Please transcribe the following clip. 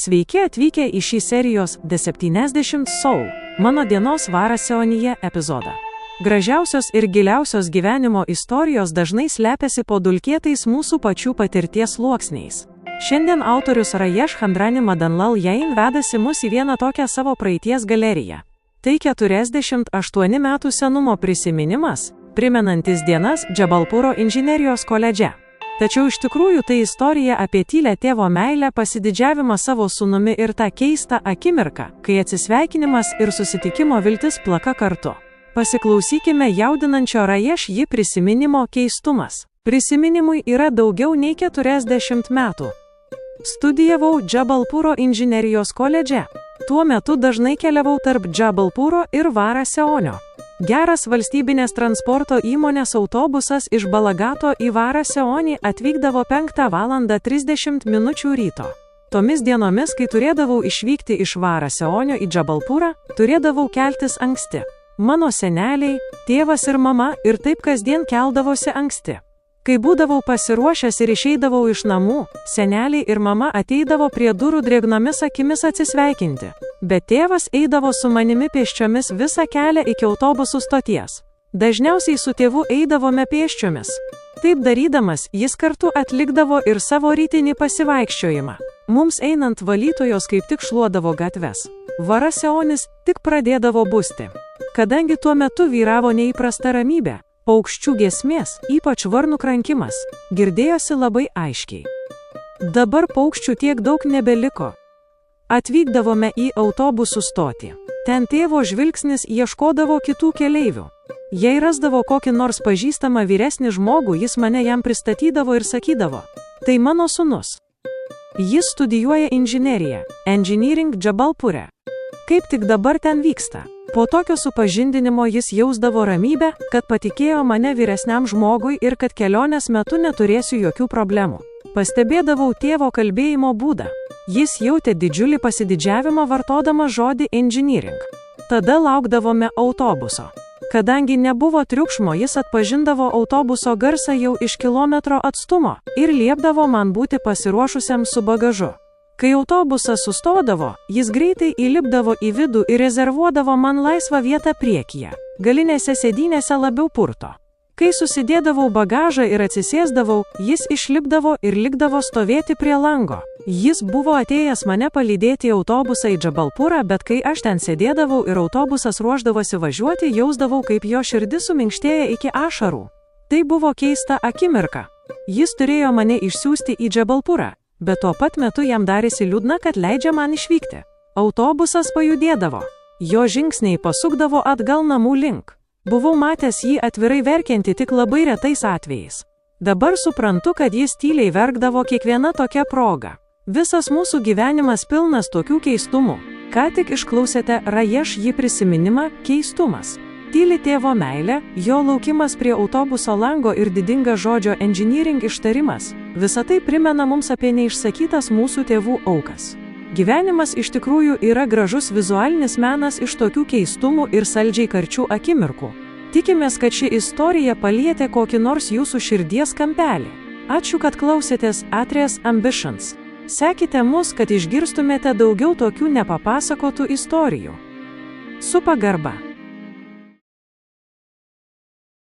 Sveiki atvykę į šį serijos The 70 Soul, mano dienos Varaseonyje epizodą. Gražiausios ir giliausios gyvenimo istorijos dažnai slepiasi po dulkėtais mūsų pačių patirties sluoksniais. Šiandien autorius Rajesh Chandrani Madanlal Jain vedasi mus į vieną tokią savo praeities galeriją. Tai 48 metų senumo prisiminimas, primenantis dienas Džabalpuro inžinerijos koledže. Tačiau iš tikrųjų tai istorija apie tylę tėvo meilę, pasididžiavimą savo sūnumi ir tą keistą akimirką, kai atsisveikinimas ir susitikimo viltis plaka kartu. Pasiklausykime jaudinančio Rajesh ji prisiminimo keistumas. Prisiminimui yra daugiau nei 40 metų. Studijavau Džabalpuro inžinerijos koledže. Tuo metu dažnai keliavau tarp Džabalpuro ir Varaseonio. Geras valstybinės transporto įmonės autobusas iš Balagato į Varaseonį atvykdavo 5:30 ryto. Tomis dienomis, kai turėdavau išvykti iš Varaseonio į Džabalpurą, turėdavau keltis anksti. Mano seneliai, tėvas ir mama ir taip kasdien keldavosi anksti. Kai būdavau pasiruošęs ir išeidavau iš namų, seneliai ir mama ateidavo prie durų drėgnomis akimis atsisveikinti, bet tėvas eidavo su manimi pėsčiomis visą kelią iki autobusų stoties. Dažniausiai su tėvu eidavome pėsčiomis. Taip darydamas, jis kartu atlikdavo ir savo rytinį pasivaikščiojimą. Mums einant valytojos kaip tik šluodavo gatves. Varaseonis tik pradėdavo busti. Kadangi tuo metu vyravo neįprasta ramybė, paukščių giesmės, ypač varnų krankimas, girdėjosi labai aiškiai. Dabar paukščių tiek daug nebeliko. Atvykdavome į autobusų stotį. Ten tėvo žvilgsnis ieškodavo kitų keleivių. Jei rasdavo kokį nors pažįstamą vyresnį žmogų, jis mane jam pristatydavo ir sakydavo: "Tai mano sūnus. Jis studijuoja inžineriją, Engineering Džabalpure. Kaip tik dabar ten vyksta." Po tokio supažindinimo jis jausdavo ramybę, kad patikėjo mane vyresniam žmogui ir kad kelionės metu neturėsiu jokių problemų. Pastebėdavau tėvo kalbėjimo būdą. Jis jautė didžiulį pasididžiavimą vartodama žodį engineering. Tada laukdavome autobuso. Kadangi nebuvo triukšmo, jis atpažindavo autobuso garsą jau iš kilometro atstumo ir liepdavo man būti pasiruošusiam su bagažu. Kai autobusas sustodavo, jis greitai įlipdavo į vidų ir rezervuodavo man laisvą vietą priekyje. Galinėse sėdynėse labiau purto. Kai susidėdavau bagažą ir atsisėsdavau, jis išlipdavo ir likdavo stovėti prie lango. Jis buvo atėjęs mane palydėti į autobusą į Džabalpurą, bet kai aš ten sėdėdavau ir autobusas ruošdavosi važiuoti, jausdavau, kaip jo širdis suminkštėja iki ašarų. Tai buvo keista akimirka. Jis turėjo mane išsiųsti į Džabalpurą, bet tuo pat metu jam darėsi liūdna, kad leidžia man išvykti. Autobusas pajudėdavo. Jo žingsniai pasukdavo atgal namų link. Buvau matęs jį atvirai verkiantį tik labai retais atvejais. Dabar suprantu, kad jis tyliai verkdavo kiekviena tokia proga. Visas mūsų gyvenimas pilnas tokių keistumų. Ką tik išklausėte Rajesh ji prisiminimą keistumas. Tyli tėvo meilė, jo laukimas prie autobuso lango ir didingas žodžio engineering ištarimas. Visa tai primena mums apie neišsakytas mūsų tėvų aukas. Gyvenimas iš tikrųjų yra gražus vizualinis menas iš tokių keistumų ir saldžiai karčių akimirkų. Tikimės, kad ši istorija palietė kokį nors jūsų širdies kampelį. Ačiū, kad klausėtės Atres Ambitions. Sekite mus, kad išgirstumėte daugiau tokių nepapasakotų istorijų. Su pagarba.